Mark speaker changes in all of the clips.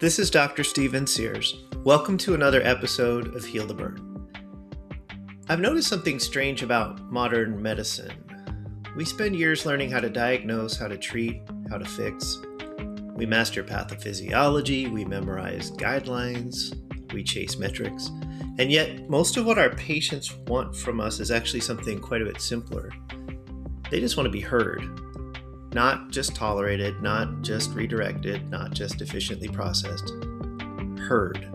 Speaker 1: This is Dr. Stephen Sears. Welcome to another episode of Heal the Burn. I've noticed something strange about modern medicine. We spend years learning how to diagnose, how to treat, how to fix. We master pathophysiology, we memorize guidelines, we chase metrics. And yet, most of what our patients want from us is actually something quite a bit simpler. They just want to be heard. Not just tolerated, not just redirected, not just efficiently processed. Heard.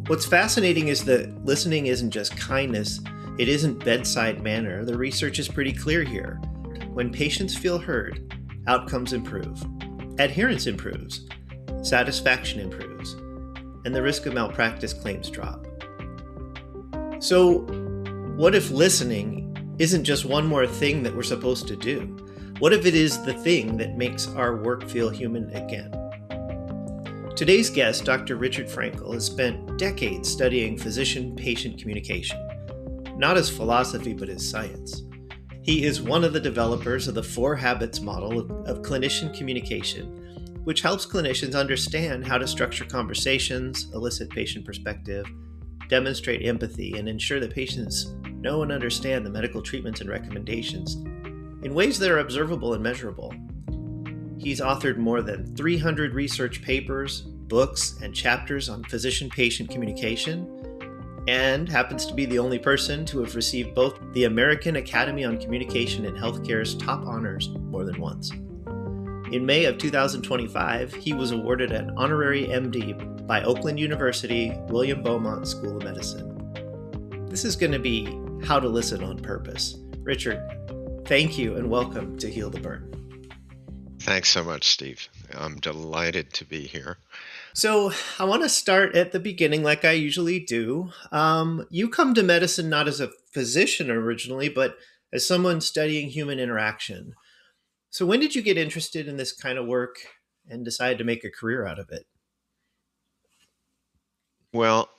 Speaker 1: What's fascinating is that listening isn't just kindness, it isn't bedside manner. The research is pretty clear here. When patients feel heard, outcomes improve, adherence improves, satisfaction improves, and the risk of malpractice claims drop. So, what if listening isn't just one more thing that we're supposed to do? What if it is the thing that makes our work feel human again? Today's guest, Dr. Richard Frankel, has spent decades studying physician-patient communication, not as philosophy, but as science. He is one of the developers of the 4 Habits model of clinician communication, which helps clinicians understand how to structure conversations, elicit patient perspective, demonstrate empathy, and ensure that patients know and understand the medical treatments and recommendations in ways that are observable and measurable. He's authored more than 300 research papers, books, and chapters on physician-patient communication, and happens to be the only person to have received both the American Academy on Communication and Healthcare's top honors more than once. In May of 2025, he was awarded an honorary MD by Oakland University William Beaumont School of Medicine. This is going to be How to Listen on Purpose. Richard, thank you and welcome to Heal the Burn.
Speaker 2: Thanks so much, Steve. I'm delighted to be here.
Speaker 1: So I want to start at the beginning like I usually do. You come to medicine not as a physician originally, but as someone studying human interaction. So when did you get interested in this kind of work and decide to make a career out of it?
Speaker 2: Well,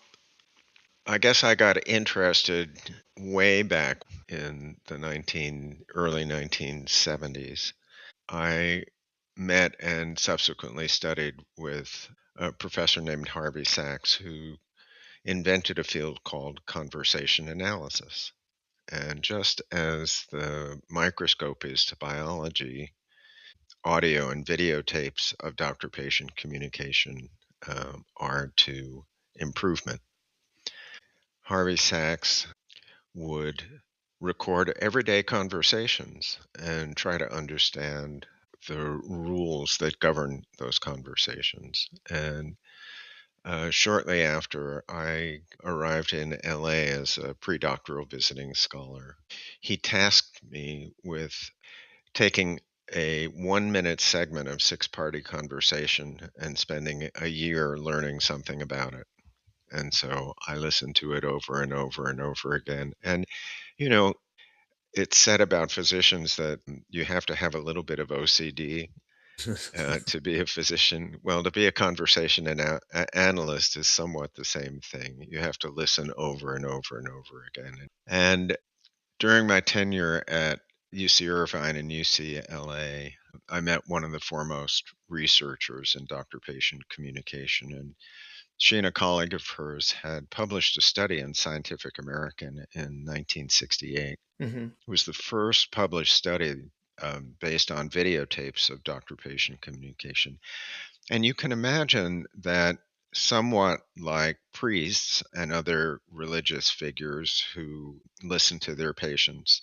Speaker 2: I guess I got interested way back in the early 1970s. I met and subsequently studied with a professor named Harvey Sachs who invented a field called conversation analysis. And just as the microscope is to biology, audio and videotapes of doctor-patient communication are to improvement. Harvey Sachs would record everyday conversations and try to understand the rules that govern those conversations. And shortly after I arrived in LA as a pre-doctoral visiting scholar, he tasked me with taking a 1-minute segment of 6-party conversation and spending a year learning something about it. And so I listened to it over and over and over again. And, it's said about physicians that you have to have a little bit of OCD to be a physician. Well, to be a conversation analyst is somewhat the same thing. You have to listen over and over and over again. And during my tenure at UC Irvine and UCLA, I met one of the foremost researchers in doctor-patient communication, and she and a colleague of hers had published a study in Scientific American in 1968.
Speaker 1: Mm-hmm.
Speaker 2: It was the first published study based on videotapes of doctor-patient communication. And you can imagine that somewhat like priests and other religious figures who listen to their patients,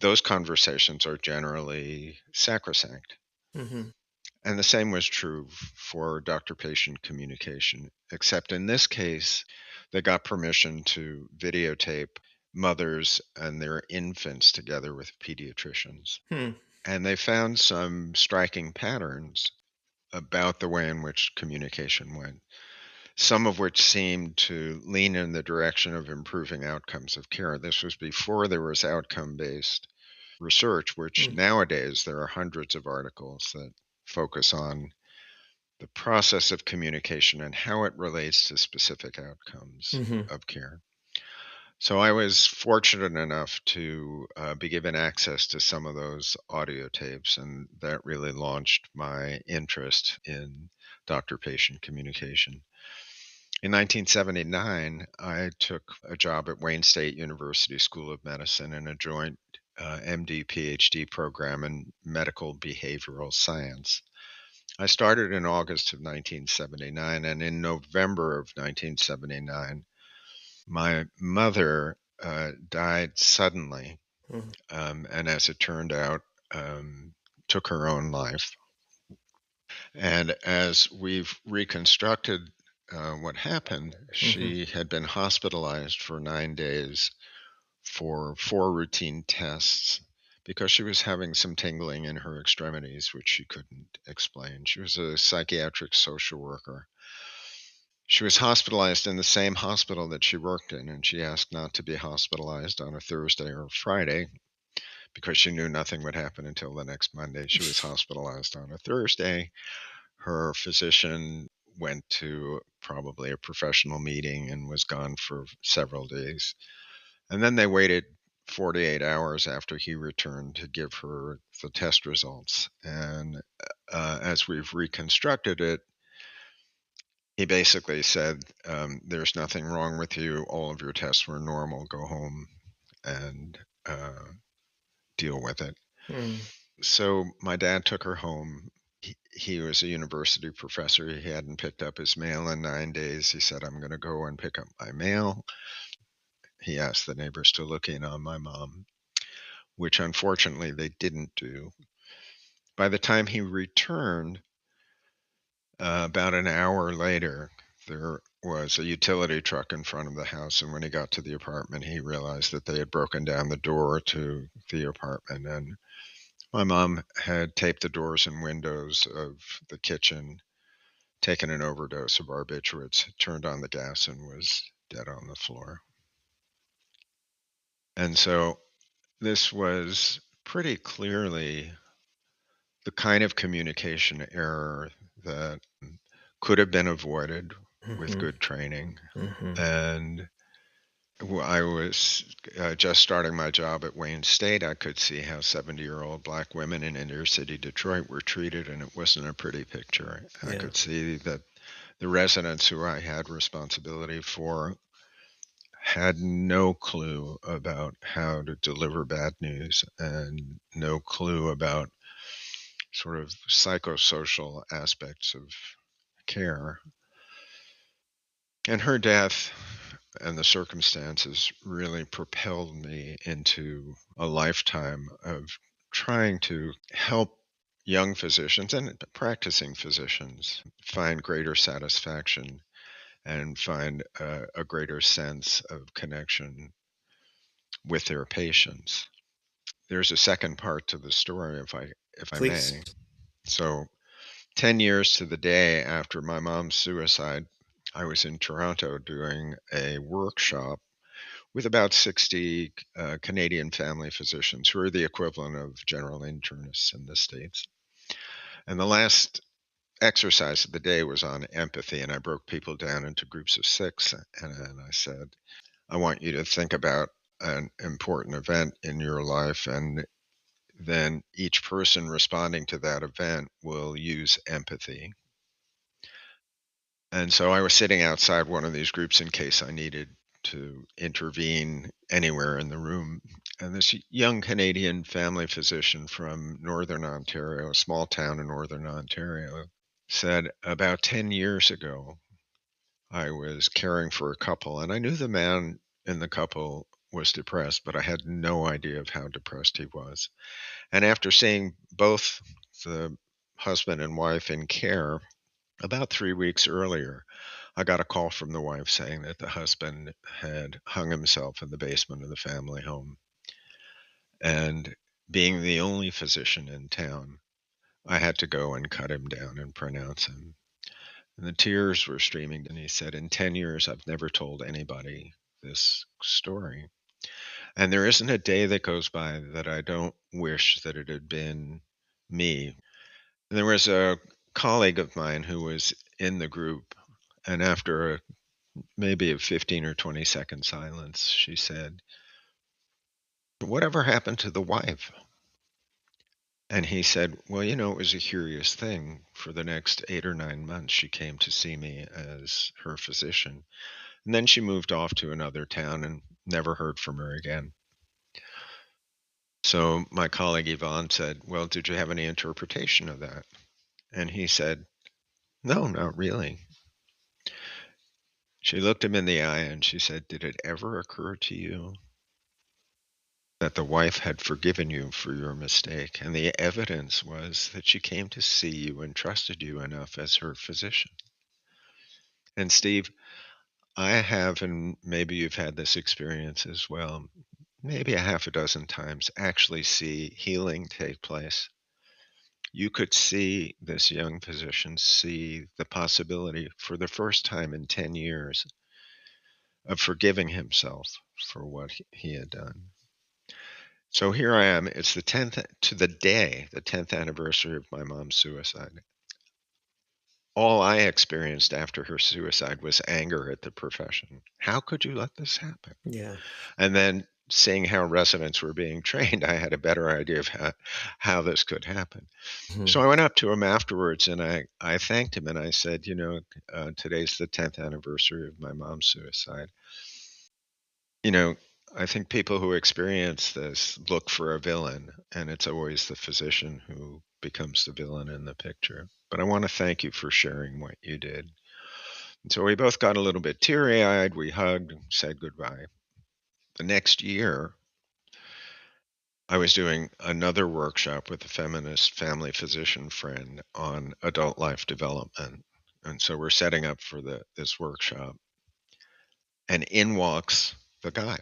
Speaker 2: those conversations are generally sacrosanct.
Speaker 1: Mm-hmm.
Speaker 2: And the same was true for doctor-patient communication, except in this case, they got permission to videotape mothers and their infants together with pediatricians. And they found some striking patterns about the way in which communication went, some of which seemed to lean in the direction of improving outcomes of care. This was before there was outcome-based research, which nowadays there are hundreds of articles that focus on the process of communication and how it relates to specific outcomes of care. So I was fortunate enough to be given access to some of those audio tapes, and that really launched my interest in doctor patient communication. In 1979, I took a job at Wayne State University School of Medicine in a joint MD PhD program in medical behavioral science. I started in August of 1979, and in November of 1979, my mother died suddenly,
Speaker 1: Mm-hmm.
Speaker 2: and as it turned out, um, took her own life. And as we've reconstructed what happened,
Speaker 1: Mm-hmm.
Speaker 2: she had been hospitalized for 9 days for 4 routine tests because she was having some tingling in her extremities, which she couldn't explain. She was a psychiatric social worker. She was hospitalized in the same hospital that she worked in, and she asked not to be hospitalized on a Thursday or Friday because she knew nothing would happen until the next Monday. She was hospitalized on a Thursday. Her physician went to probably a professional meeting and was gone for several days. And then they waited 48 hours after he returned to give her the test results. And as we've reconstructed it, he basically said, there's nothing wrong with you. All of your tests were normal. Go home and deal with it.
Speaker 1: Mm-hmm.
Speaker 2: So my dad took her home. He was a university professor. He hadn't picked up his mail in 9 days. He said, I'm going to go and pick up my mail. He asked the neighbors to look in on my mom, which unfortunately they didn't do. By the time he returned, about an hour later, there was a utility truck in front of the house. And when he got to the apartment, he realized that they had broken down the door to the apartment. And my mom had taped the doors and windows of the kitchen, taken an overdose of barbiturates, turned on the gas, and was dead on the floor. And so this was pretty clearly the kind of communication error that could have been avoided with good training.
Speaker 1: Mm-hmm.
Speaker 2: And I was just starting my job at Wayne State. I could see how 70-year-old black women in inner city Detroit were treated, and it wasn't a pretty picture. I
Speaker 1: Yeah.
Speaker 2: could see that the residents who I had responsibility for had no clue about how to deliver bad news and no clue about sort of psychosocial aspects of care. And her death and the circumstances really propelled me into a lifetime of trying to help young physicians and practicing physicians find greater satisfaction and find a greater sense of connection with their patients. There's a second part to the story, if I
Speaker 1: Please.
Speaker 2: may. So 10 years to the day after my mom's suicide, I was in Toronto doing a workshop with about 60 Canadian family physicians who are the equivalent of general internists in the States. And the last exercise of the day was on empathy, and I broke people down into groups of six. And I said, I want you to think about an important event in your life, and then each person responding to that event will use empathy. And so I was sitting outside one of these groups in case I needed to intervene anywhere in the room. And this young Canadian family physician from Northern Ontario, a small town in Northern Ontario, said, about 10 years ago, I was caring for a couple, and I knew the man in the couple was depressed, but I had no idea of how depressed he was. And after seeing both the husband and wife in care, about 3 weeks earlier, I got a call from the wife saying that the husband had hung himself in the basement of the family home. And being the only physician in town, I had to go and cut him down and pronounce him. And the tears were streaming. And he said, in 10 years, I've never told anybody this story. And there isn't a day that goes by that I don't wish that it had been me. There was a colleague of mine who was in the group, and after a maybe a 15 or 20-second silence, she said, "Whatever happened to the wife?" And he said, "Well, it was a curious thing. For the next 8 or 9 months, she came to see me as her physician. And then she moved off to another town and never heard from her again." So my colleague Yvonne said, "Well, did you have any interpretation of that?" And he said, "No, not really." She looked him in the eye and she said, "Did it ever occur to you that the wife had forgiven you for your mistake? And the evidence was that she came to see you and trusted you enough as her physician." And Steve, I have, and maybe you've had this experience as well, maybe a half a dozen times, actually see healing take place. You could see this young physician see the possibility for the first time in 10 years of forgiving himself for what he had done. So here I am. It's the 10th to the day, the 10th anniversary of my mom's suicide. All I experienced after her suicide was anger at the profession. How could you let this happen?
Speaker 1: Yeah.
Speaker 2: And then seeing how residents were being trained, I had a better idea of how this could happen. So
Speaker 1: Mhm.
Speaker 2: I went up to him afterwards and I thanked him and I said, today's the 10th anniversary of my mom's suicide. You know, I think people who experience this look for a villain, and it's always the physician who becomes the villain in the picture. But I want to thank you for sharing what you did. And so we both got a little bit teary eyed. We hugged, said goodbye. The next year, I was doing another workshop with a feminist family physician friend on adult life development. And so we're setting up for this workshop. And in walks the guy,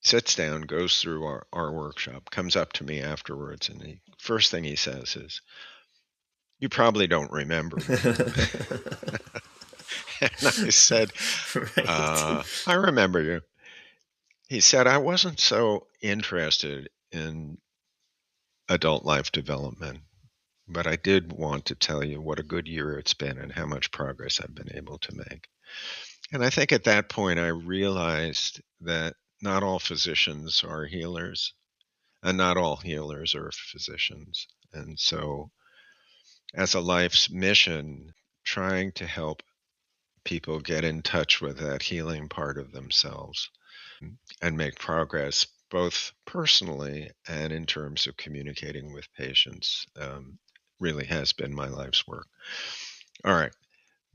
Speaker 2: sits down, goes through our workshop, comes up to me afterwards, and the first thing he says is, "You probably don't remember me." And I said,
Speaker 1: Right.
Speaker 2: "I remember you." He said, "I wasn't so interested in adult life development, but I did want to tell you what a good year it's been and how much progress I've been able to make." And I think at that point, I realized that not all physicians are healers and not all healers are physicians. And so, as a life's mission, trying to help people get in touch with that healing part of themselves and make progress both personally and in terms of communicating with patients really has been my life's work. All right.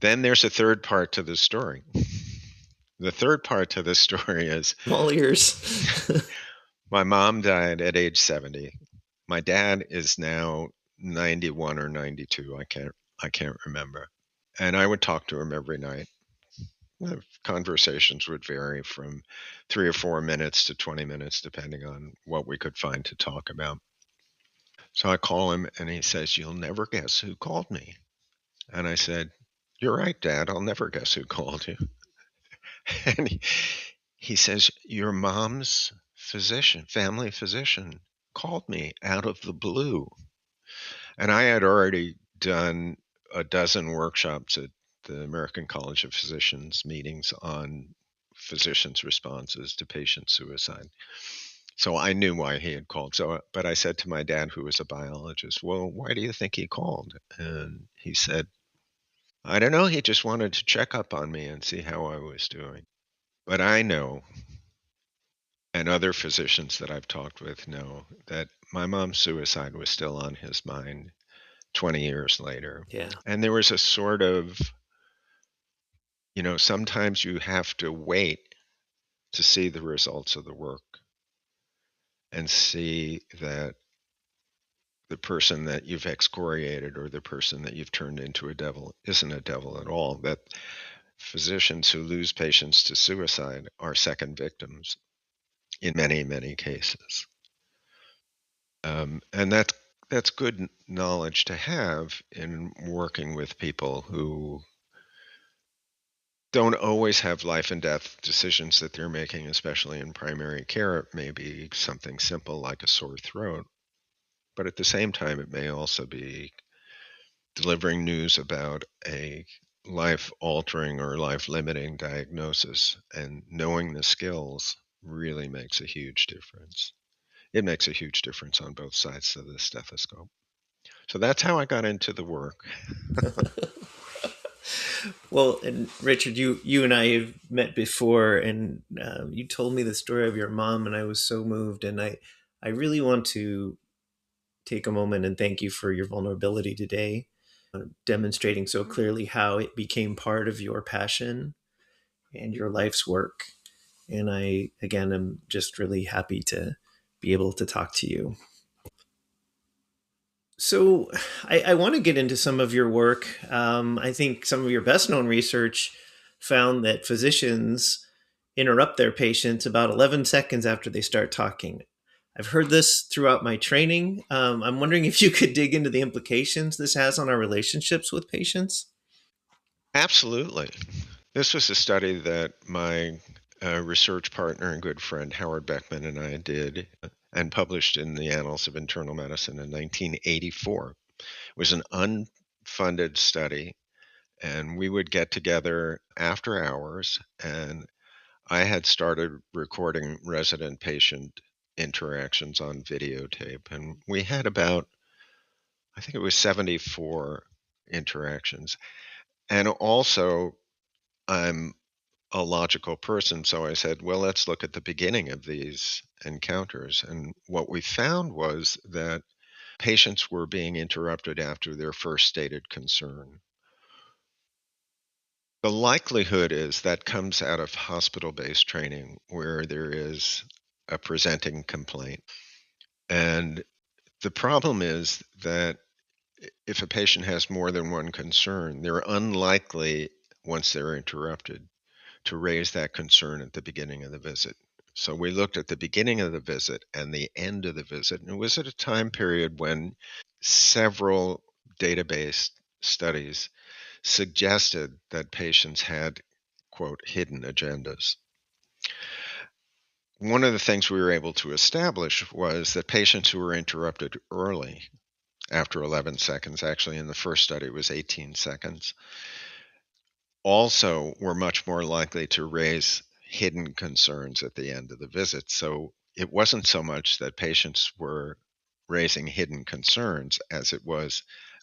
Speaker 2: Then there's a third part to the story. The third part to the story is
Speaker 1: All ears.
Speaker 2: my mom died at age 70. My dad is now 91 or 92. I can't remember. And I would talk to him every night. The conversations would vary from 3 or 4 minutes to 20 minutes, depending on what we could find to talk about. So I call him and he says, "You'll never guess who called me." And I said, "You're right, Dad. I'll never guess who called you." And he says, "Your mom's physician, family physician, called me out of the blue." And I had already done a dozen workshops at the American College of Physicians meetings on physicians' responses to patient suicide. So I knew why he had called. But I said to my dad, who was a biologist, "Well, why do you think he called?" And he said, "I don't know. He just wanted to check up on me and see how I was doing." But I know, and other physicians that I've talked with know, that my mom's suicide was still on his mind 20 years later.
Speaker 1: Yeah.
Speaker 2: And there was a sort of, sometimes you have to wait to see the results of the work and see that the person that you've excoriated or the person that you've turned into a devil isn't a devil at all. That physicians who lose patients to suicide are second victims in many, many cases. And that's good knowledge to have in working with people who don't always have life and death decisions that they're making, especially in primary care. It may be something simple like a sore throat, but at the same time, it may also be delivering news about a life-altering or life-limiting diagnosis, and knowing the skills really makes a huge difference. It makes a huge difference on both sides of the stethoscope. So that's how I got into the work.
Speaker 1: Well, and Richard, you and I have met before, and you told me the story of your mom, and I was so moved, and I really want to take a moment and thank you for your vulnerability today, demonstrating so clearly how it became part of your passion and your life's work. And I, again, am just really happy to be able to talk to you. So, I want to get into some of your work. I think some of your best known research found that physicians interrupt their patients about 11 seconds after they start talking. I've heard this throughout my training. I'm wondering if you could dig into the implications this has on our relationships with patients.
Speaker 2: Absolutely. This was a study that my research partner and good friend Howard Beckman and I did and published in the Annals of Internal Medicine in 1984. It was an unfunded study, and we would get together after hours, and I had started recording resident patient interactions on videotape, and we had about, I think it was 74 interactions. And also, I'm a logical person, so I said, well, let's look at the beginning of these encounters. And what we found was that patients were being interrupted after their first stated concern. The likelihood is that comes out of hospital-based training where there is a presenting complaint. And the problem is that if a patient has more than one concern, they're unlikely, once they're interrupted, to raise that concern at the beginning of the visit. So we looked at the beginning of the visit and the end of the visit, and it was at a time period when several database studies suggested that patients had, quote, hidden agendas. One of the things we were able to establish was that patients who were interrupted early, after 11 seconds, actually in the first study it was 18 seconds, also were much more likely to raise hidden concerns at the end of the visit. So it wasn't so much that patients were raising hidden concerns as it was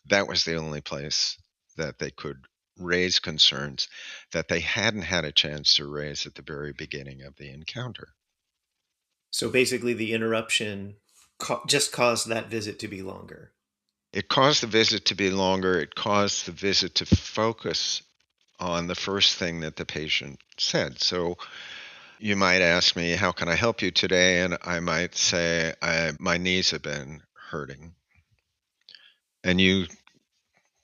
Speaker 2: that was the only place that they could raise concerns that they hadn't had a chance to raise at the very beginning of the encounter.
Speaker 1: So basically, the interruption just caused that visit to be longer.
Speaker 2: It caused the visit to be longer. It caused the visit to focus on the first thing that the patient said. So you might ask me, how can I help you today? And I might say, my knees have been hurting. And you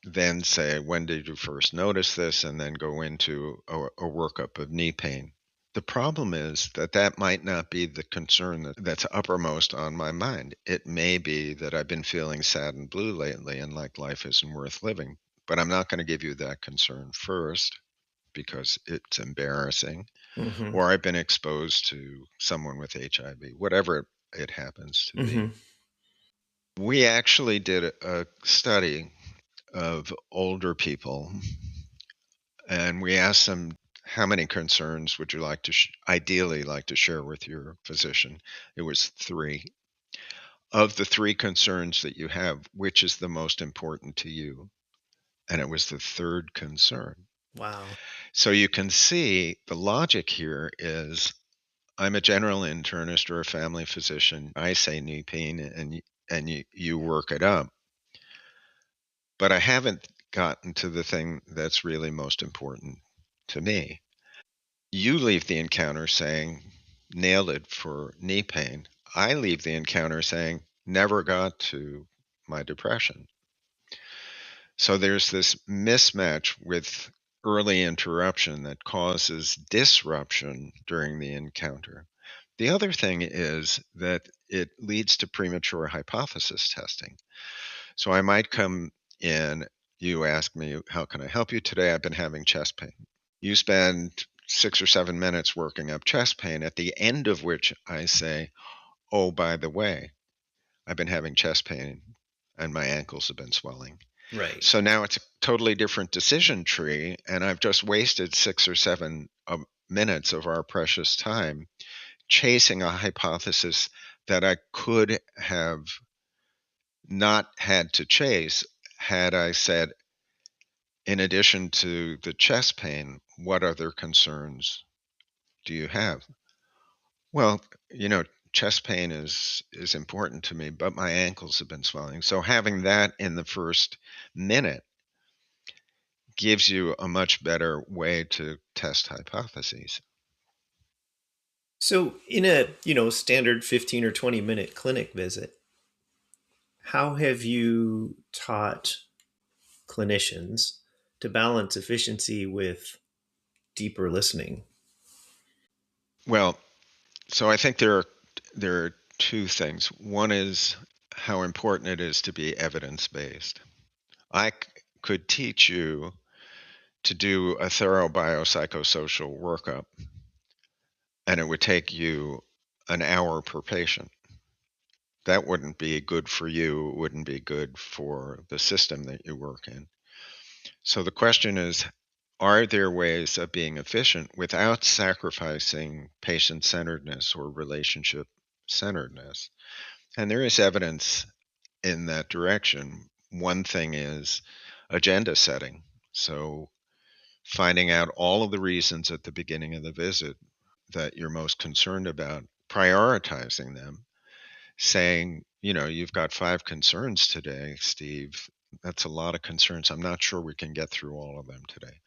Speaker 2: then say, when did you first notice this? And then go into a workup of knee pain. The problem is that that might not be the concern that's uppermost on my mind. It may be that I've been feeling sad and blue lately and like life isn't worth living. But I'm not going to give you that concern first because it's embarrassing,
Speaker 1: Mm-hmm.
Speaker 2: or I've been exposed to someone with HIV, whatever it happens to be.
Speaker 1: Mm-hmm.
Speaker 2: We actually did a study of older people, and we asked them, how many concerns would you like to ideally like to share with your physician? It was 3. Of the 3 concerns that you have, which is the most important to you? And it was the third concern.
Speaker 1: Wow.
Speaker 2: So you can see the logic here is, I'm a general internist or a family physician. I say knee pain, and you work it up. But I haven't gotten to the thing that's really most important to me. You leave the encounter saying, nailed it for knee pain. I leave the encounter saying, never got to my depression. So there's this mismatch with early interruption that causes disruption during the encounter. The other thing is that it leads to premature hypothesis testing. So I might come in, you ask me, how can I help you today? I've been having chest pain. You spend 6 or 7 minutes working up chest pain, at the end of which I say, oh, by the way, I've been having chest pain and my ankles have been swelling.
Speaker 1: Right.
Speaker 2: So now it's a totally different decision tree, and I've just wasted 6 or 7 minutes of our precious time chasing a hypothesis that I could have not had to chase had I said, in addition to the chest pain, what other concerns do you have? Well, chest pain is important to me, but my ankles have been swelling. So having that in the first minute gives you a much better way to test hypotheses.
Speaker 1: So, in a standard 15 or 20-minute clinic visit, how have you taught clinicians to balance efficiency with deeper listening?
Speaker 2: Well, so I think there are two things. One is how important it is to be evidence-based. I could teach you to do a thorough biopsychosocial workup, and it would take you an hour per patient. That wouldn't be good for you. It wouldn't be good for the system that you work in. So the question is, are there ways of being efficient without sacrificing patient centeredness or relationship centeredness? And there is evidence in that direction. One thing is agenda setting. So finding out all of the reasons at the beginning of the visit that you're most concerned about, prioritizing them, saying, you've got 5 concerns today, Steve. That's a lot of concerns. I'm not sure we can get through all of them today.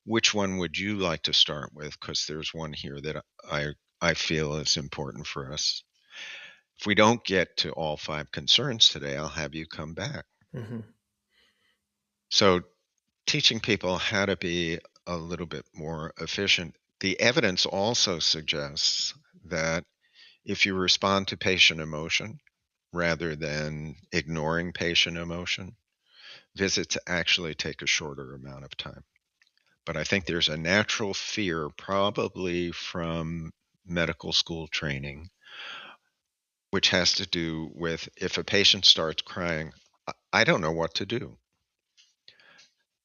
Speaker 2: Which one would you like to start with? Because there's one here that I feel is important for us. If we don't get to all 5 concerns today, I'll have you come back.
Speaker 1: Mm-hmm.
Speaker 2: So teaching people how to be a little bit more efficient. The evidence also suggests that if you respond to patient emotion rather than ignoring patient emotion, visits actually take a shorter amount of time. But I think there's a natural fear, probably from medical school training, which has to do with if a patient starts crying, I don't know what to do.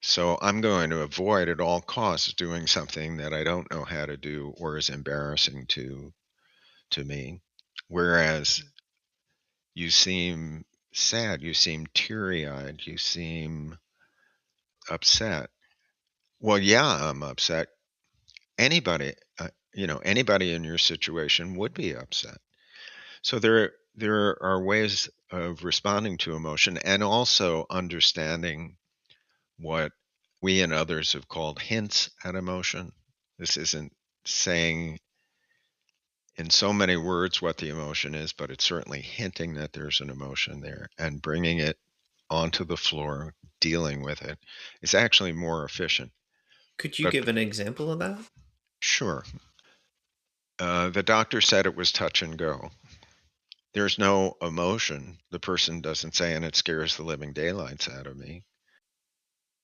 Speaker 2: So I'm going to avoid at all costs doing something that I don't know how to do or is embarrassing to me. Whereas you seem sad, you seem teary-eyed, you seem upset. Well, yeah, I'm upset. Anybody in your situation would be upset. So there are ways of responding to emotion and also understanding what we and others have called hints at emotion. This isn't saying in so many words what the emotion is, but it's certainly hinting that there's an emotion there and bringing it onto the floor, dealing with it is actually more efficient.
Speaker 1: Could you
Speaker 2: But
Speaker 1: give an example of that?
Speaker 2: sure, the doctor said it was touch and go. There's no emotion. The person doesn't say, and it scares the living daylights out of me.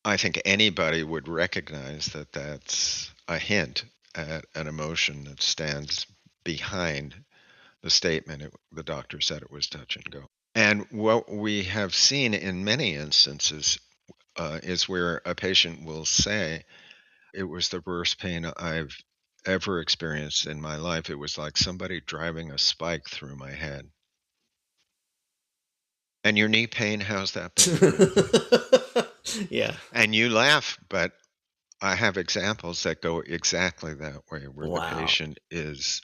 Speaker 2: I think anybody would recognize that that's a hint at an emotion that stands behind the statement. The doctor said it was touch and go. And what we have seen in many instances is where a patient will say, it was the worst pain I've ever experienced in my life. It was like somebody driving a spike through my head. And your knee pain, how's that been?
Speaker 1: Yeah.
Speaker 2: And you laugh, but I have examples that go exactly that way, where the
Speaker 1: Wow.
Speaker 2: patient is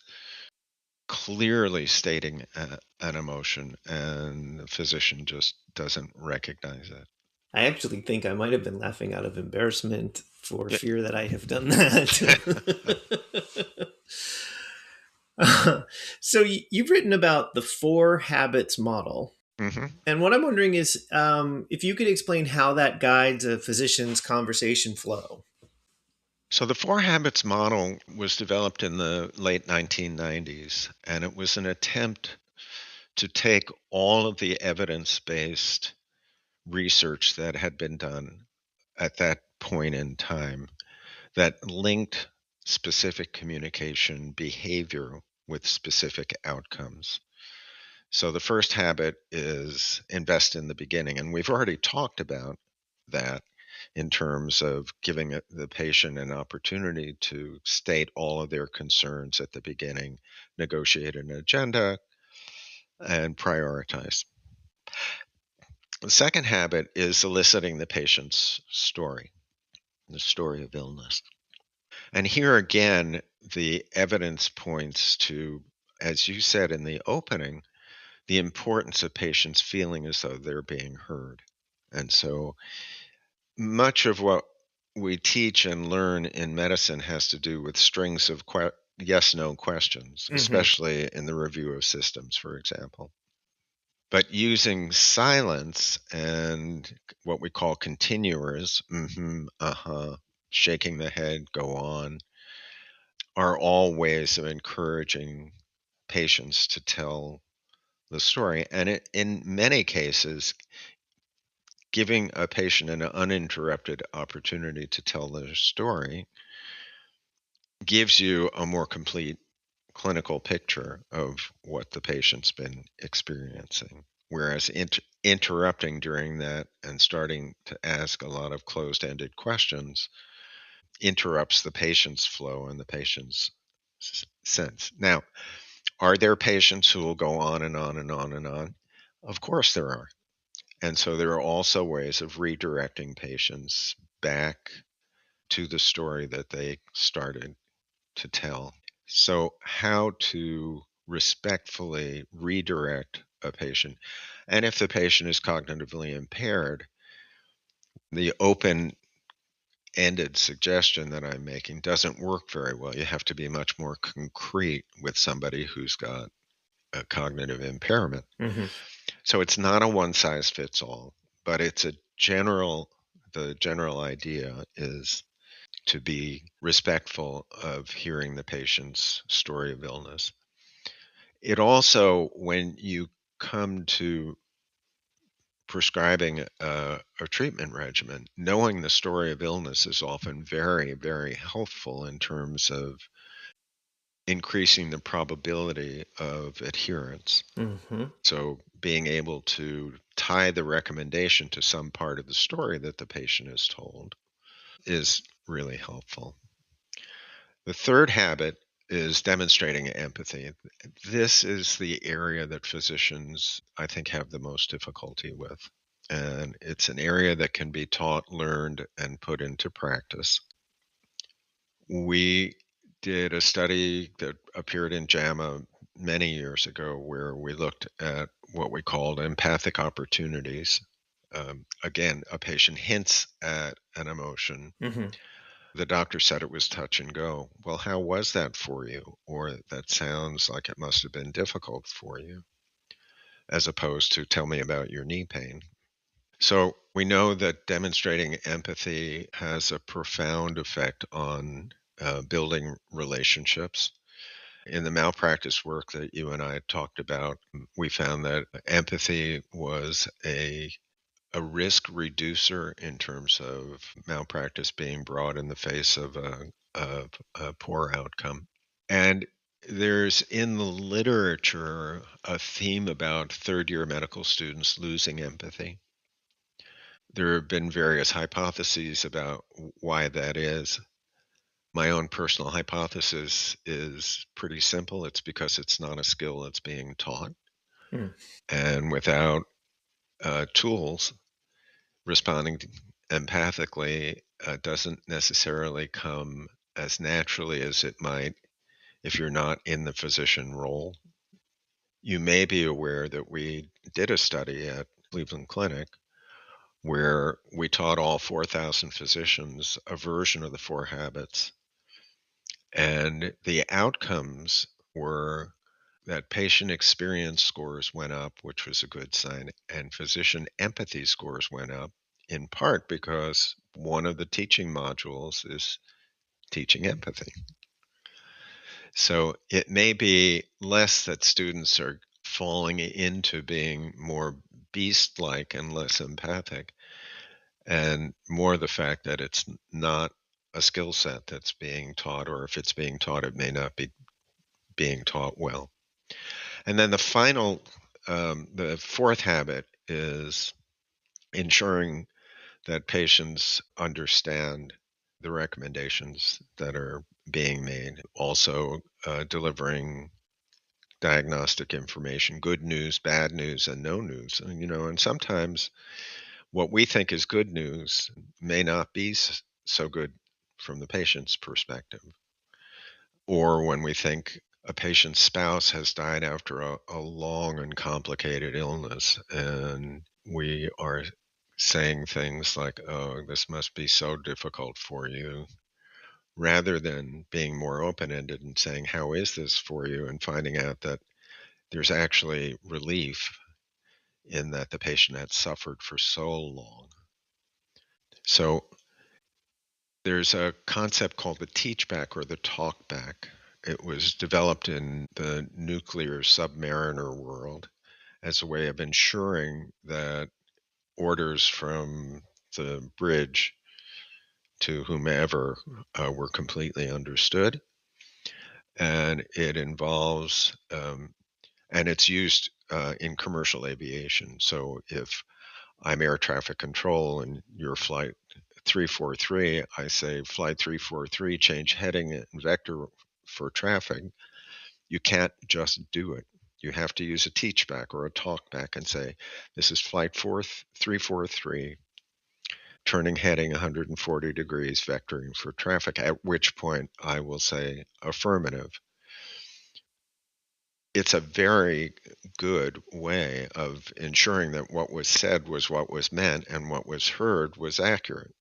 Speaker 2: clearly stating an emotion and the physician just doesn't recognize it.
Speaker 1: I actually think I might have been laughing out of embarrassment for
Speaker 2: Yeah.
Speaker 1: fear that I have done that. So you've written about the 4 habits model.
Speaker 2: hmm
Speaker 1: And what I'm wondering is if you could explain how that guides a physician's conversation flow.
Speaker 2: So the 4 habits model was developed in the late 1990s, and it was an attempt to take all of the evidence-based research that had been done at that point in time that linked specific communication behavior with specific outcomes. So the first habit is invest in the beginning. And we've already talked about that in terms of giving the patient an opportunity to state all of their concerns at the beginning, negotiate an agenda, and prioritize. The second habit is eliciting the patient's story, the story of illness. And here again, the evidence points to, as you said in the opening, the importance of patients feeling as though they're being heard. And so much of what we teach and learn in medicine has to do with strings of yes no questions,
Speaker 1: Hmm.
Speaker 2: especially in the review of systems, for example. But using silence and what we call continuers, shaking the head, go on, are all ways of encouraging patients to tell the story. And in many cases, giving a patient an uninterrupted opportunity to tell their story gives you a more complete clinical picture of what the patient's been experiencing. Whereas interrupting during that and starting to ask a lot of closed ended questions interrupts the patient's flow and the patient's sense. Now, are there patients who will go on and on and on and on? Of course there are. And so there are also ways of redirecting patients back to the story that they started to tell. So, how to respectfully redirect a patient. And if the patient is cognitively impaired, the open ended suggestion that I'm making doesn't work very well. You have to be much more concrete with somebody who's got a cognitive impairment.
Speaker 1: Hmm.
Speaker 2: So it's not a one size fits all, but the general idea is to be respectful of hearing the patient's story of illness. It also, when you come to prescribing a treatment regimen, knowing the story of illness is often very, very helpful in terms of increasing the probability of adherence.
Speaker 1: Hmm.
Speaker 2: So, being able to tie the recommendation to some part of the story that the patient is told is really helpful. The third habit is demonstrating empathy. This is the area that physicians, I think, have the most difficulty with. And it's an area that can be taught, learned, and put into practice. We did a study that appeared in JAMA many years ago where we looked at what we called empathic opportunities. Again, a patient hints at an emotion.
Speaker 1: Hmm.
Speaker 2: The doctor said it was touch and go. Well, how was that for you? Or that sounds like it must have been difficult for you, as opposed to tell me about your knee pain. So we know that demonstrating empathy has a profound effect on building relationships. In the malpractice work that you and I talked about, we found that empathy was a risk reducer in terms of malpractice being brought in the face of a poor outcome. And there's in the literature a theme about third year medical students losing empathy. There have been various hypotheses about why that is. My own personal hypothesis is pretty simple. It's because it's not a skill that's being taught.
Speaker 1: Mm.
Speaker 2: And without tools, responding empathically doesn't necessarily come as naturally as it might if you're not in the physician role. You may be aware that we did a study at Cleveland Clinic where we taught all 4,000 physicians a version of the four habits. And the outcomes were that patient experience scores went up, which was a good sign, and physician empathy scores went up, in part because one of the teaching modules is teaching empathy. So it may be less that students are falling into being more beast like and less empathic, and more the fact that it's not a skill set that's being taught, or if it's being taught, it may not be being taught well. And then the fourth habit is ensuring that patients understand the recommendations that are being made. Also, delivering diagnostic information, good news, bad news, and no news. And sometimes what we think is good news may not be so good from the patient's perspective. Or when we think a patient's spouse has died after a long and complicated illness, and we are saying things like, oh, this must be so difficult for you, rather than being more open ended and saying, how is this for you? And finding out that there's actually relief in that the patient had suffered for so long. So there's a concept called the teach back or the talk back. It was developed in the nuclear submariner world as a way of ensuring that orders from the bridge to whomever were completely understood. And it involves, and it's used in commercial aviation. So if I'm air traffic control and your flight 343, I say flight 343, change heading and vector for traffic. You can't just do it. You have to use a teach back or a talk back and say, this is flight 343, turning heading 140 degrees, vectoring for traffic, at which point I will say affirmative. It's a very good way of ensuring that what was said was what was meant and what was heard was accurate.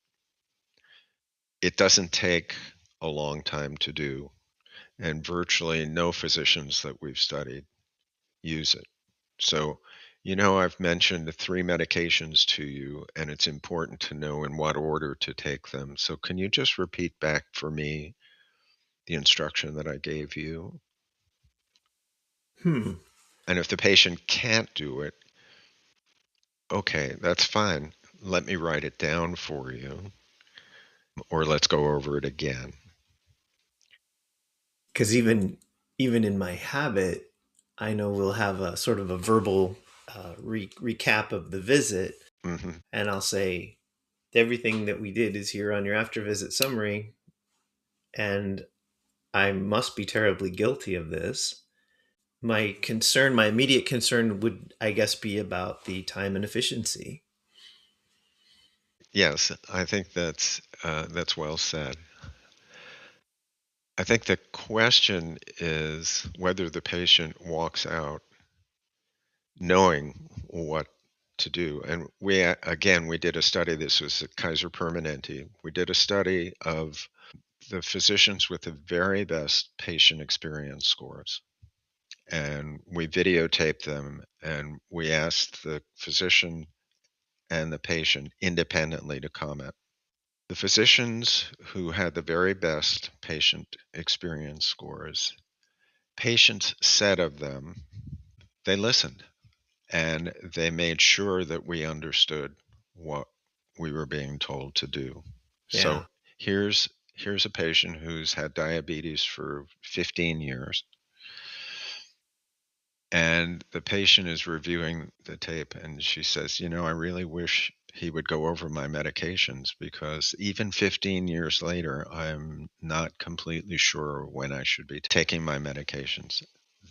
Speaker 2: It doesn't take a long time to do, and virtually no physicians that we've studied use it. So, I've mentioned the three medications to you, and it's important to know in what order to take them. So, can you just repeat back for me the instruction that I gave you?
Speaker 1: Hmm.
Speaker 2: And if the patient can't do it, okay, that's fine. Let me write it down for you, or let's go over it again.
Speaker 1: Because even in my habit, I know we'll have a sort of a verbal recap of the visit,
Speaker 2: Hmm.
Speaker 1: and I'll say everything that we did is here on your after visit summary, and I must be terribly guilty of this. My immediate concern would, I guess, be about the time and efficiency.
Speaker 2: Yes, I think that's well said. I think the question is whether the patient walks out knowing what to do. And we did a study. This was at Kaiser Permanente. We did a study of the physicians with the very best patient experience scores. And we videotaped them and we asked the physician and the patient independently to comment. The physicians who had the very best patient experience scores, patients said of them, they listened and they made sure that we understood what we were being told to do.
Speaker 1: Yeah.
Speaker 2: So here's a patient who's had diabetes for 15 years, and the patient is reviewing the tape and she says, I really wish he would go over my medications because even 15 years later, I'm not completely sure when I should be taking my medications.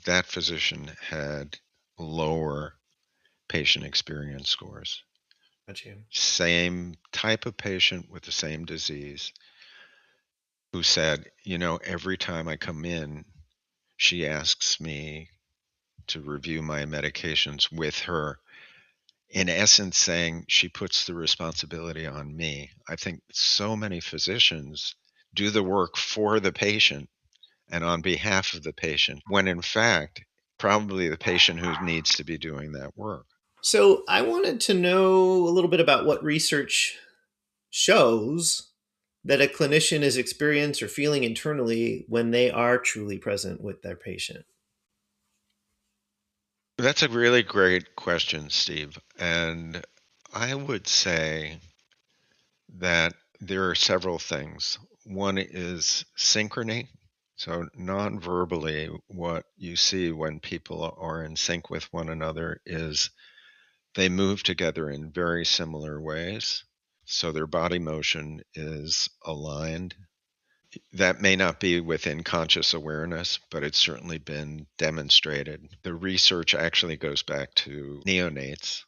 Speaker 2: That physician had lower patient experience scores.
Speaker 1: Got you.
Speaker 2: Same type of patient with the same disease who said, every time I come in, she asks me to review my medications with her, in essence saying she puts the responsibility on me. I think so many physicians do the work for the patient and on behalf of the patient, when in fact, probably the patient who needs to be doing that work.
Speaker 1: So I wanted to know a little bit about what research shows that a clinician is experiencing or feeling internally when they are truly present with their patient.
Speaker 2: That's a really great question, Steve. And I would say that there are several things. One is synchrony. So, non verbally, what you see when people are in sync with one another is they move together in very similar ways. So their body motion is aligned. That may not be within conscious awareness, but it's certainly been demonstrated. The research actually goes back to neonates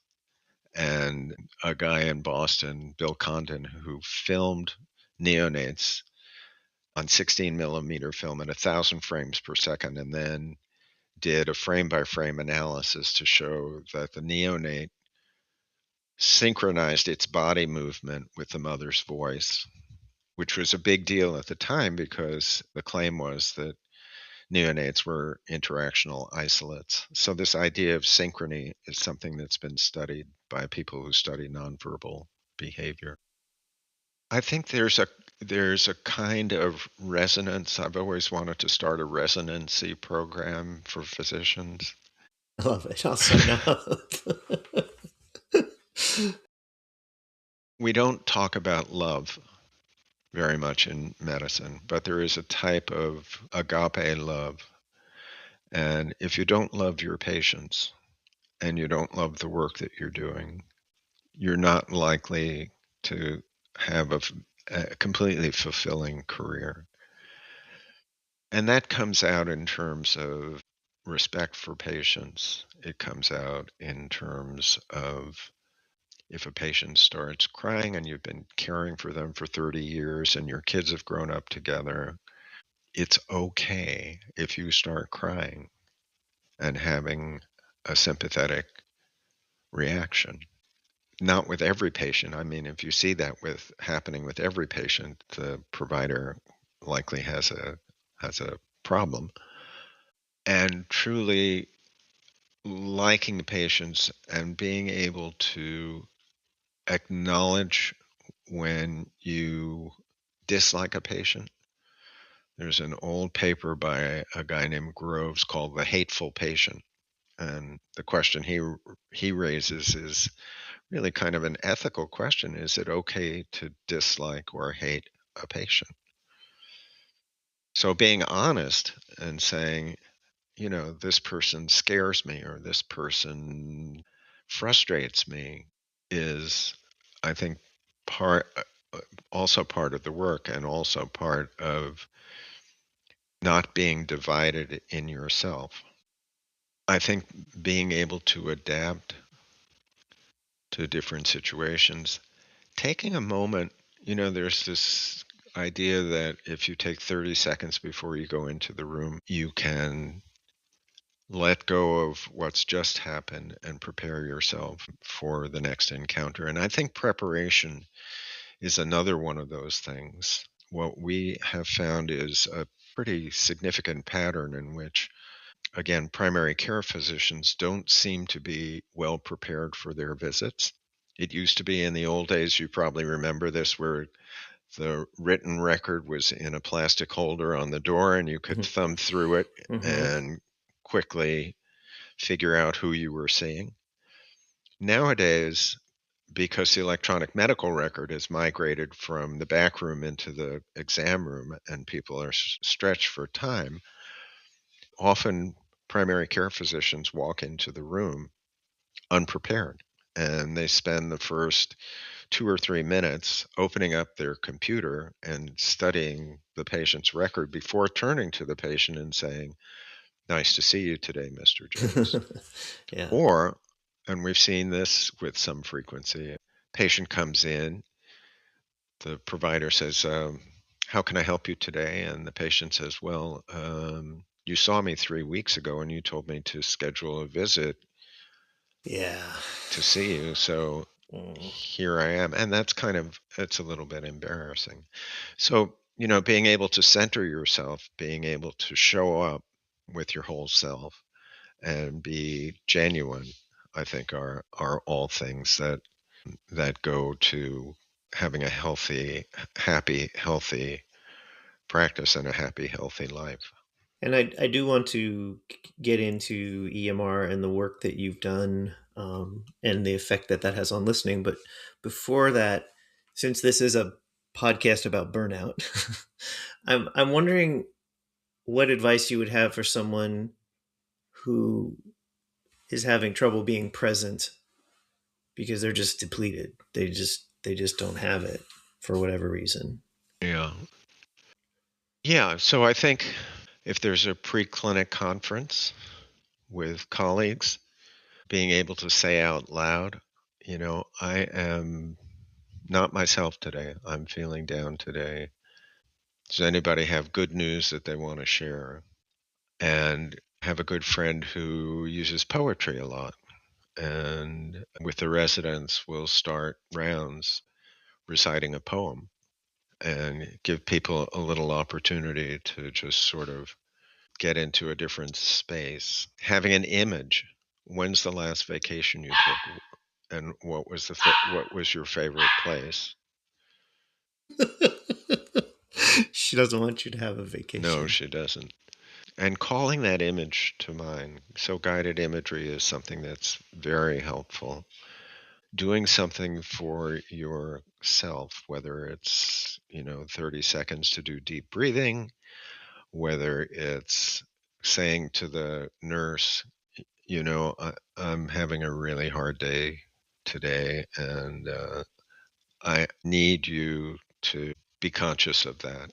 Speaker 2: and a guy in Boston, Bill Condon, who filmed neonates on 16 millimeter film at 1,000 frames per second, and then did a frame by frame analysis to show that the neonate synchronized its body movement with the mother's voice, which was a big deal at the time because the claim was that neonates were interactional isolates. So, this idea of synchrony is something that's been studied by people who study nonverbal behavior. I think there's a kind of resonance. I've always wanted to start a residency program for physicians.
Speaker 1: I love it. I'll sign up.
Speaker 2: We don't talk about love very much in medicine, but there is a type of agape love. And if you don't love your patients and you don't love the work that you're doing, you're not likely to have a completely fulfilling career. And that comes out in terms of respect for patients. It comes out in terms of if a patient starts crying and you've been caring for them for 30 years and your kids have grown up together, it's okay if you start crying and having a sympathetic reaction. Not with every patient. I mean, if you see that with happening with every patient, the provider likely has a problem. And truly liking patients and being able to acknowledge when you dislike a patient. There's an old paper by a guy named Groves called The Hateful Patient. And the question he raises is really kind of an ethical question. Is it okay to dislike or hate a patient? So being honest and saying, this person scares me or this person frustrates me is, I think, part also part of the work and also part of not being divided in yourself. I think being able to adapt to different situations, taking a moment, there's this idea that if you take 30 seconds before you go into the room, you can let go of what's just happened and prepare yourself for the next encounter. And I think preparation is another one of those things. What we have found is a pretty significant pattern in which, again, primary care physicians don't seem to be well prepared for their visits. It used to be in the old days, you probably remember this, where the written record was in a plastic holder on the door and you could thumb through it
Speaker 1: Mm-hmm.
Speaker 2: and quickly figure out who you were seeing. Nowadays, because the electronic medical record has migrated from the back room into the exam room and people are stretched for time, often primary care physicians walk into the room unprepared and they spend the first 2 or 3 minutes opening up their computer and studying the patient's record before turning to the patient and saying, "Nice to see you today, Mr. Jones."
Speaker 1: Yeah.
Speaker 2: Or, and we've seen this with some frequency, patient comes in, the provider says, "How can I help you today?" And the patient says, "Well, you saw me 3 weeks ago and you told me to schedule a visit
Speaker 1: Yeah.
Speaker 2: to see you. So
Speaker 1: Mm.
Speaker 2: here I am." And it's a little bit embarrassing. So, being able to center yourself, being able to show up with your whole self and be genuine, I think are all things that go to having a happy, healthy practice and a happy, healthy life.
Speaker 1: And I do want to get into EMR and the work that you've done, and the effect that that has on listening. But before that, since this is a podcast about burnout, I'm wondering what advice you would have for someone who is having trouble being present because they're just depleted. They just they just don't have it for whatever reason.
Speaker 2: Yeah. Yeah. So I think if there's a preclinic conference with colleagues, being able to say out loud, I am not myself today. I'm feeling down today. Does anybody have good news that they want to share? And have a good friend who uses poetry a lot. And with the residents, we'll start rounds reciting a poem and give people a little opportunity to just sort of get into a different space. Having an image. When's the last vacation you took? And what was your favorite place?
Speaker 1: She doesn't want you to have a
Speaker 2: No,
Speaker 1: vacation.
Speaker 2: she doesn't. And calling that image to mind. So guided imagery is something that's very helpful. Doing something for yourself, whether it's, 30 seconds to do deep breathing, whether it's saying to the nurse, I'm having a really hard day today, and I need you to be conscious of that.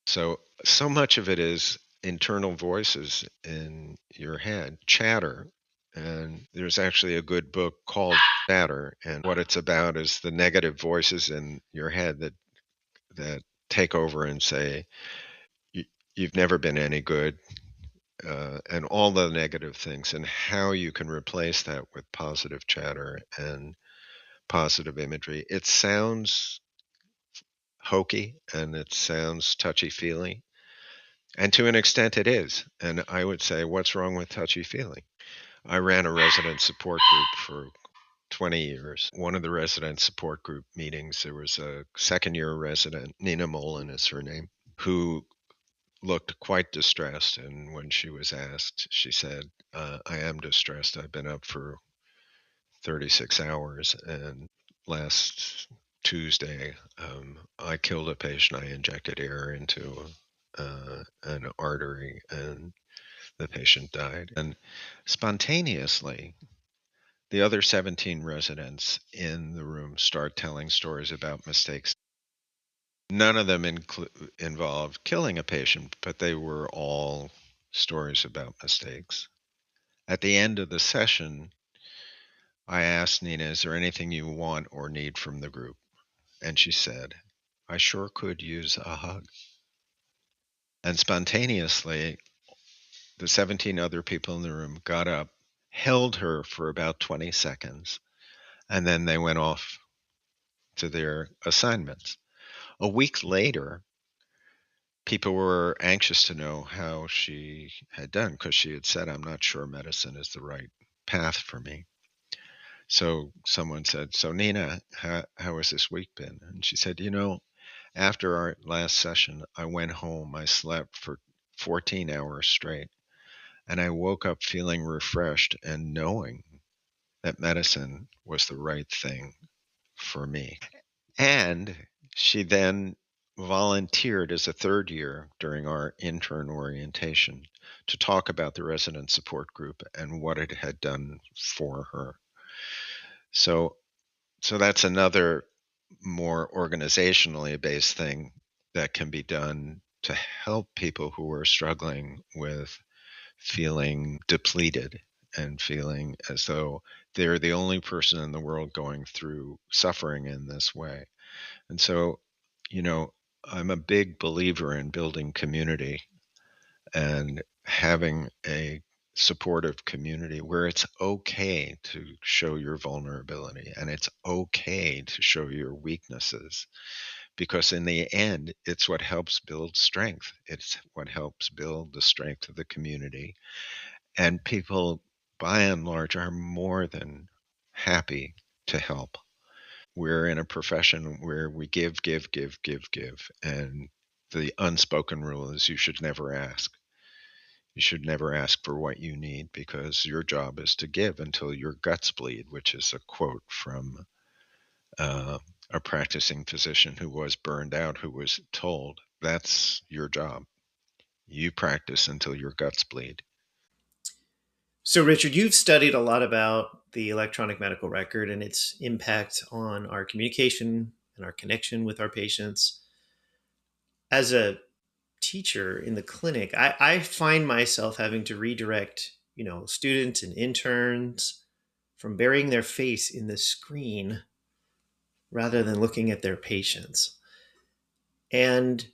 Speaker 2: So much of it is internal voices in your head, chatter. And there's actually a good book called Chatter. And what it's about is the negative voices in your head that take over and say, "You- you've never been any good," and all the negative things, and how you can replace that with positive chatter and positive imagery. It sounds hokey and it sounds touchy feely. And to an extent, it is. And I would say, what's wrong with touchy feely? I ran a resident support group for 20 years. One of the resident support group meetings, there was a second year resident, Nina Molin is her name, who looked quite distressed. And when she was asked, she said, I am distressed. I've been up for 36 hours. And last Tuesday, I killed a patient. I injected air into an artery, and the patient died. And spontaneously, the other 17 residents in the room start telling stories about mistakes. None of them involved killing a patient, but they were all stories about mistakes. At the end of the session, I asked Nina, is there anything you want or need from the group? And she said, I sure could use a hug. And spontaneously, the 17 other people in the room got up, held her for about 20 seconds, and then they went off to their assignments. A week later, people were anxious to know how she had done because she had said, I'm not sure medicine is the right path for me. So someone said, so Nina, how has this week been? And she said, after our last session, I went home, I slept for 14 hours straight, and I woke up feeling refreshed and knowing that medicine was the right thing for me. And she then volunteered as a third year during our intern orientation to talk about the resident support group and what it had done for her. So so that's another more organizationally based thing that can be done to help people who are struggling with feeling depleted and feeling as though they're the only person in the world going through suffering in this way. And so, you know, I'm a big believer in building community and having a supportive community where it's okay to show your vulnerability and it's okay to show your weaknesses, because in the end it's what helps build strength, it's what helps build the strength of the community, and people by and large are more than happy to help. We're in a profession where we give, give, give, give, give, and the unspoken rule is you should never ask. You should never ask for what you need because your job is to give until your guts bleed, which is a quote from uh, a practicing physician who was burned out, who was told, that's your job. You practice until your guts bleed.
Speaker 1: So, Richard, you've studied a lot about the electronic medical record and its impact on our communication and our connection with our patients. As a teacher in the clinic, I find myself having to redirect, students and interns from burying their face in the screen rather than looking at their patients. And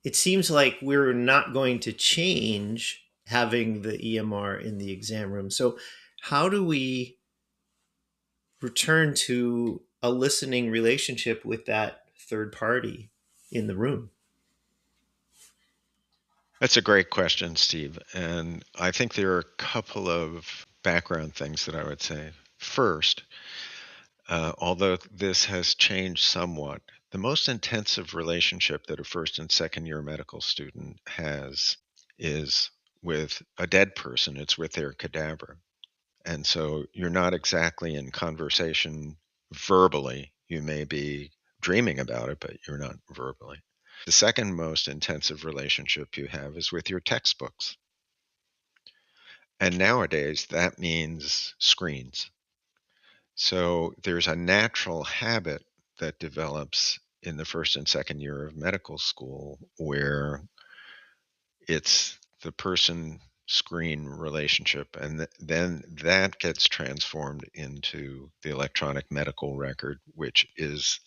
Speaker 1: it seems like we're not going to change having the EMR in the exam room. So, how do we return to a listening relationship with that third party in the room?
Speaker 2: That's a great question, Steve. And I think there are a couple of background things that I would say. First, although this has changed somewhat, the most intensive relationship that a first and second year medical student has is with a dead person, it's with their cadaver. And so you're not exactly in conversation verbally. You may be dreaming about it, but you're not verbally. The second most intensive relationship you have is with your textbooks. And nowadays, that means screens. So there's a natural habit that develops in the first and second year of medical school where it's the person screen relationship. And then that gets transformed into the electronic medical record, which is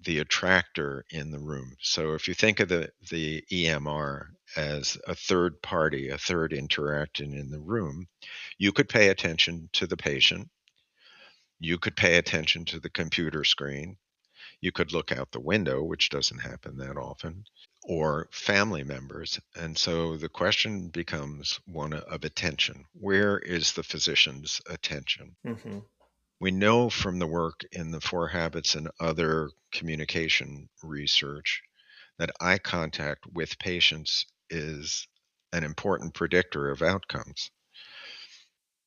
Speaker 2: the attractor in the room. So if you think of the EMR as a third party, a third interacting in the room, you could pay attention to the patient. You could pay attention to the computer screen. You could look out the window, which doesn't happen that often, or family members. And so the question becomes one of attention. Where is the physician's attention?
Speaker 1: Mm-hmm.
Speaker 2: We know from the work in the Four Habits and other communication research that eye contact with patients is an important predictor of outcomes.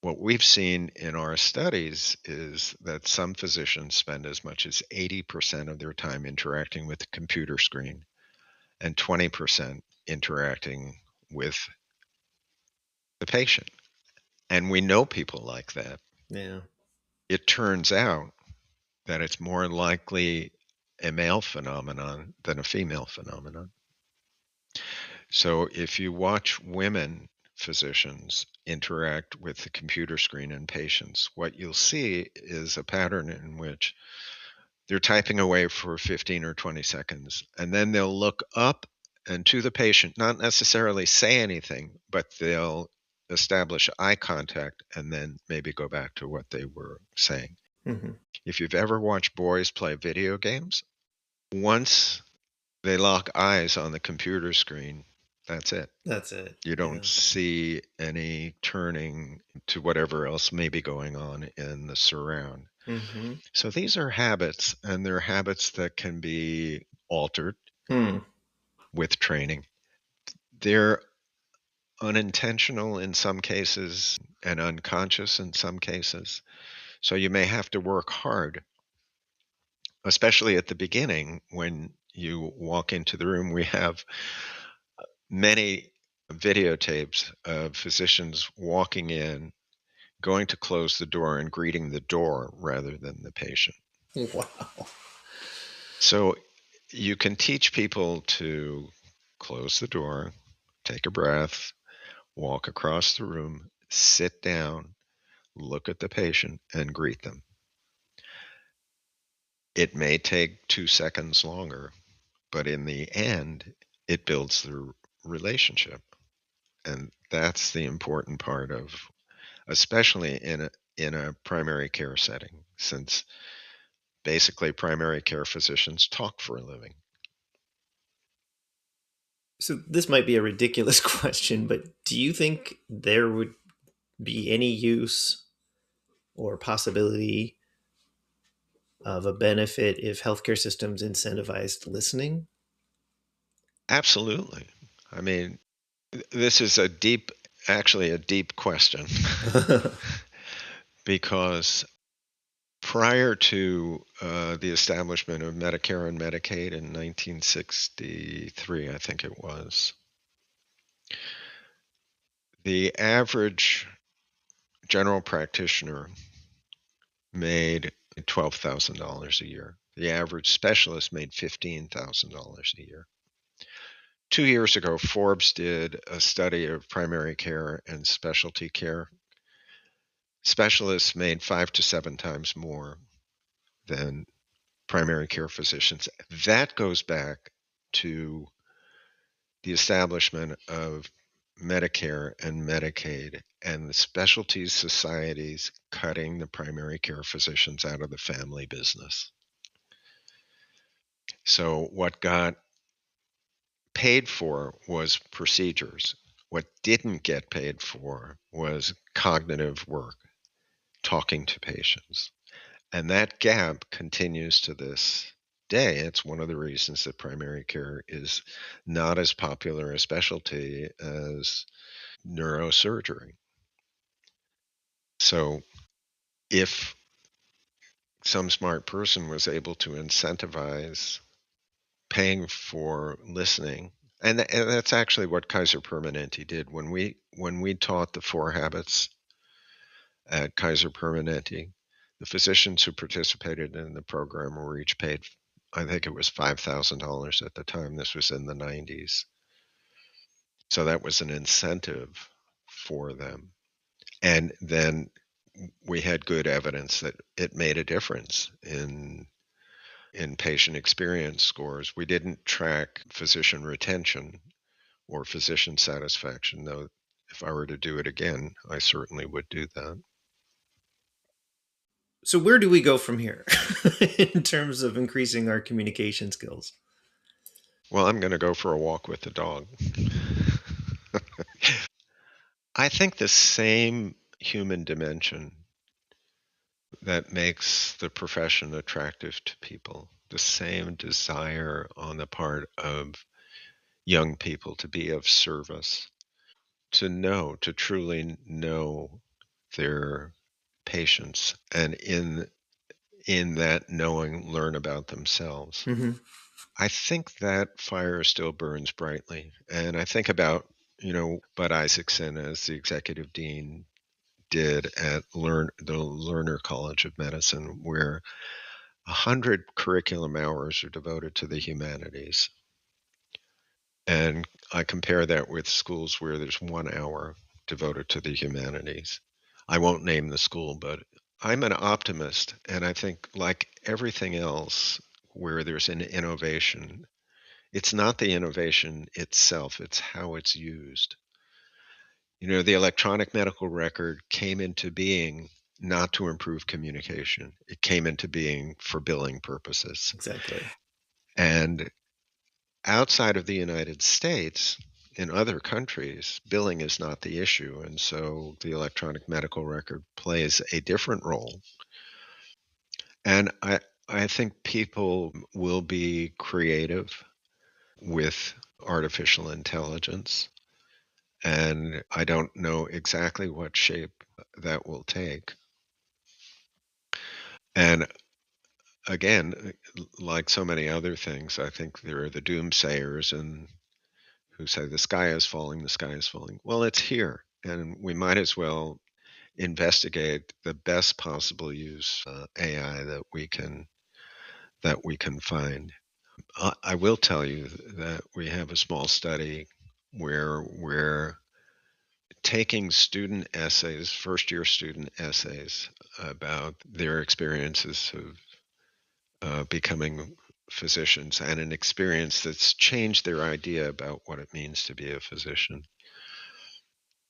Speaker 2: What we've seen in our studies is that some physicians spend as much as 80% of their time interacting with the computer screen and 20% interacting with the patient. And we know people like that.
Speaker 1: Yeah.
Speaker 2: It turns out that it's more likely a male phenomenon than a female phenomenon. So if you watch women physicians interact with the computer screen in patients, what you'll see is a pattern in which they're typing away for 15 or 20 seconds, and then they'll look up and to the patient, not necessarily say anything, but they'll establish eye contact and then maybe go back to what they were saying.
Speaker 1: Mm-hmm.
Speaker 2: If you've ever watched boys play video games, once they lock eyes on the computer screen, that's it.
Speaker 1: That's it.
Speaker 2: You don't
Speaker 1: Yeah.
Speaker 2: see any turning to whatever else may be going on in the surround.
Speaker 1: Mm-hmm.
Speaker 2: So these are habits, and they're habits that can be altered
Speaker 1: Hmm.
Speaker 2: with training. They're unintentional in some cases and unconscious in some cases. So you may have to work hard, especially at the beginning when you walk into the room. We have many videotapes of physicians walking in, going to close the door, and greeting the door rather than the patient.
Speaker 1: Wow.
Speaker 2: So you can teach people to close the door, take a breath, walk across the room, sit down, look at the patient, and greet them. It may take 2 seconds longer, but in the end, it builds the relationship. And that's the important part of, especially in a primary care setting, since basically primary care physicians talk for a living.
Speaker 1: So this might be a ridiculous question, but do you think there would be any use or possibility of a benefit if healthcare systems incentivized listening?
Speaker 2: Absolutely. I mean, this is actually a deep question because prior to the establishment of Medicare and Medicaid in 1963, I think it was, the average general practitioner made $12,000 a year. The average specialist made $15,000 a year. 2 years ago, Forbes did a study of primary care and specialty care. Specialists made 5 to 7 times more than primary care physicians. That goes back to the establishment of Medicare and Medicaid and the specialty societies cutting the primary care physicians out of the family business. So what got paid for was procedures. What didn't get paid for was cognitive work, talking to patients. And that gap continues to this day. It's one of the reasons that primary care is not as popular a specialty as neurosurgery. So if some smart person was able to incentivize paying for listening, and that's actually what Kaiser Permanente did when we taught the 4 habits at Kaiser Permanente. The physicians who participated in the program were each paid, I think it was $5,000 at the time. This was in the 90s. So that was an incentive for them. And then we had good evidence that it made a difference in patient experience scores. We didn't track physician retention or physician satisfaction, though if I were to do it again, I certainly would do that.
Speaker 1: So where do we go from here in terms of increasing our communication skills?
Speaker 2: Well, I'm going to go for a walk with the dog. I think the same human dimension that makes the profession attractive to people, the same desire on the part of young people to be of service, to truly know their patients, and in that knowing, learn about themselves.
Speaker 1: Mm-hmm.
Speaker 2: I think that fire still burns brightly. And I think about, Bud Isaacson as the executive dean did at the Lerner College of Medicine, where 100 curriculum hours are devoted to the humanities. And I compare that with schools where there's 1 hour devoted to the humanities. I won't name the school, but I'm an optimist. And I think, like everything else where there's an innovation, it's not the innovation itself, it's how it's used. The electronic medical record came into being not to improve communication. It came into being for billing purposes.
Speaker 1: Exactly.
Speaker 2: And outside of the United States, in other countries, billing is not the issue. And so the electronic medical record plays a different role. And I think people will be creative with artificial intelligence. And I don't know exactly what shape that will take. And again, like so many other things, I think there are the doomsayers and who say the sky is falling, the sky is falling. Well, it's here, and we might as well investigate the best possible use AI that we can find. I will tell you that we have a small study where we're taking student essays, first year student essays, about their experiences of becoming physicians and an experience that's changed their idea about what it means to be a physician.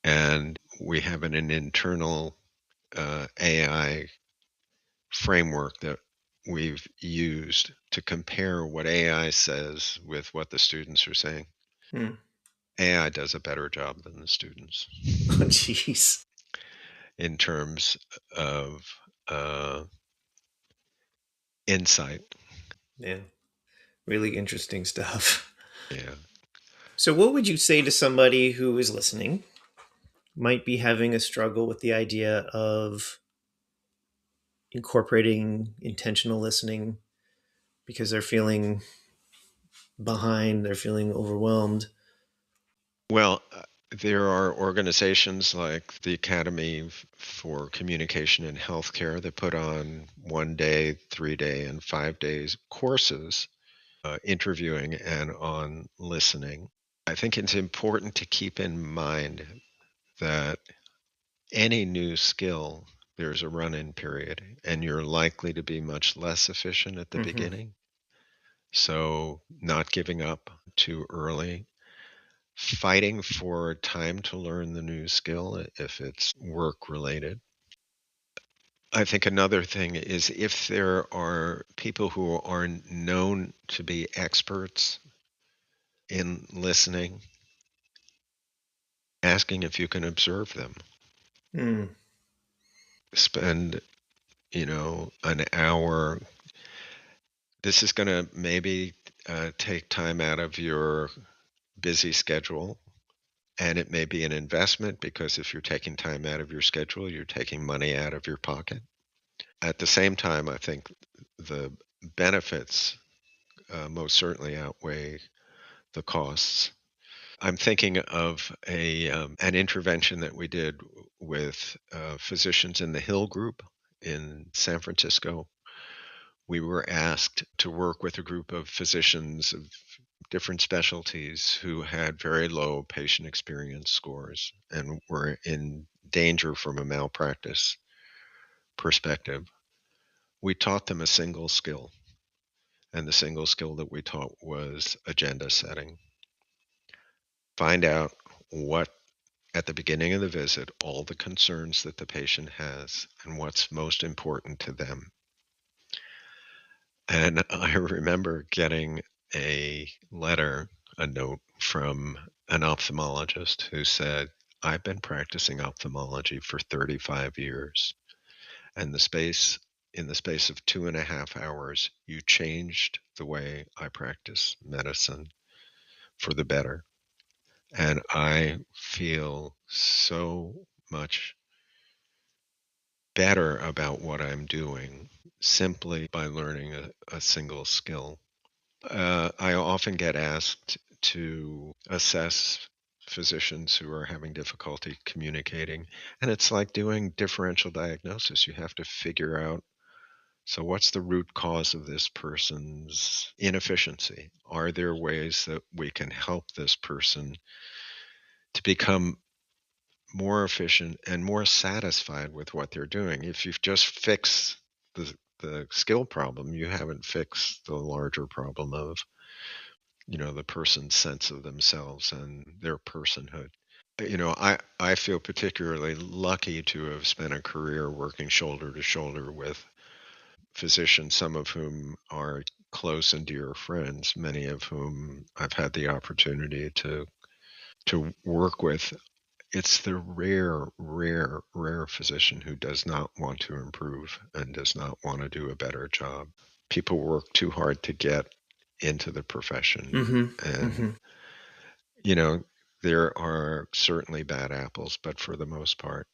Speaker 2: And we have an internal AI framework that we've used to compare what AI says with what the students are saying.
Speaker 1: Hmm.
Speaker 2: AI does a better job than the students
Speaker 1: Oh, jeez.
Speaker 2: in terms of insight.
Speaker 1: Yeah. Really interesting stuff.
Speaker 2: Yeah.
Speaker 1: So, what would you say to somebody who is listening, might be having a struggle with the idea of incorporating intentional listening because they're feeling behind, they're feeling overwhelmed?
Speaker 2: Well, There are organizations like the Academy for Communication in Healthcare that put on 1 day, 3 day, and 5 days courses, interviewing and on listening. I think it's important to keep in mind that any new skill, there's a run-in period, and you're likely to be much less efficient at the
Speaker 1: Mm-hmm.
Speaker 2: beginning. So, not giving up too early, fighting for time to learn the new skill if it's work related. I think another thing is if there are people who are known to be experts in listening, asking if you can observe them.
Speaker 1: Mm.
Speaker 2: Spend, an hour. This is going to maybe take time out of your busy schedule. And it may be an investment because if you're taking time out of your schedule, you're taking money out of your pocket. At the same time, I think the benefits most certainly outweigh the costs. I'm thinking of an intervention that we did with physicians in the Hill Group in San Francisco. We were asked to work with a group of physicians of different specialties who had very low patient experience scores and were in danger from a malpractice perspective. We taught them a single skill, and the single skill that we taught was agenda setting. Find out what, at the beginning of the visit, all the concerns that the patient has and what's most important to them. And I remember getting a note from an ophthalmologist who said, I've been practicing ophthalmology for 35 years, and in the space of 2.5 hours, you changed the way I practice medicine for the better. And I feel so much better about what I'm doing simply by learning a single skill. I often get asked to assess physicians who are having difficulty communicating, and it's like doing differential diagnosis. You have to figure out, so what's the root cause of this person's inefficiency? Are there ways that we can help this person to become more efficient and more satisfied with what they're doing? If you've just fixed the skill problem, you haven't fixed the larger problem of the person's sense of themselves and their personhood. I feel particularly lucky to have spent a career working shoulder to shoulder with physicians, some of whom are close and dear friends, many of whom I've had the opportunity to work with. It's the rare, rare, rare physician who does not want to improve and does not want to do a better job. People work too hard to get into the profession.
Speaker 1: Mm-hmm.
Speaker 2: And,
Speaker 1: Mm-hmm.
Speaker 2: you know, there are certainly bad apples, but for the most part,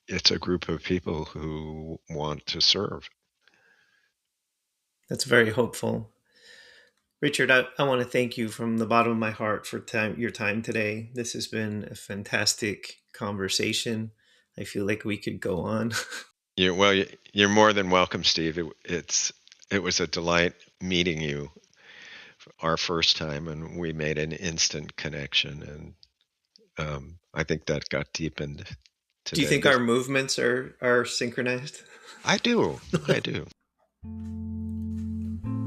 Speaker 2: it's a group of people who want to serve.
Speaker 1: That's very hopeful. Richard, I want to thank you from the bottom of my heart for your time today. This has been a fantastic conversation. I feel like we could go on.
Speaker 2: You're more than welcome, Steve. It was a delight meeting you our first time, and we made an instant connection, and I think that got deepened
Speaker 1: Do you
Speaker 2: today.
Speaker 1: think our movements are synchronized?
Speaker 2: I do. I do.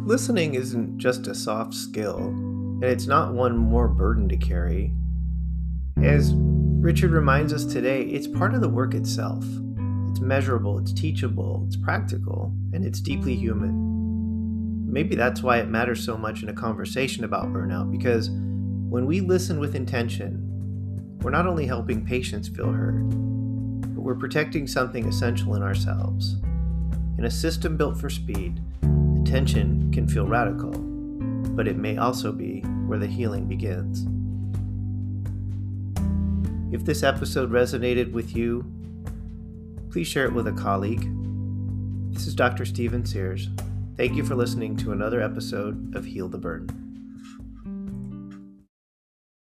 Speaker 1: Listening isn't just a soft skill, and it's not one more burden to carry. As Richard reminds us today, it's part of the work itself. It's measurable, it's teachable, it's practical, and it's deeply human. Maybe that's why it matters so much in a conversation about burnout, because when we listen with intention, we're not only helping patients feel heard, but we're protecting something essential in ourselves. In a system built for speed, attention can feel radical, but it may also be where the healing begins. If this episode resonated with you, please share it with a colleague. This is Dr. Stephen Sears. Thank you for listening to another episode of Heal the Burden.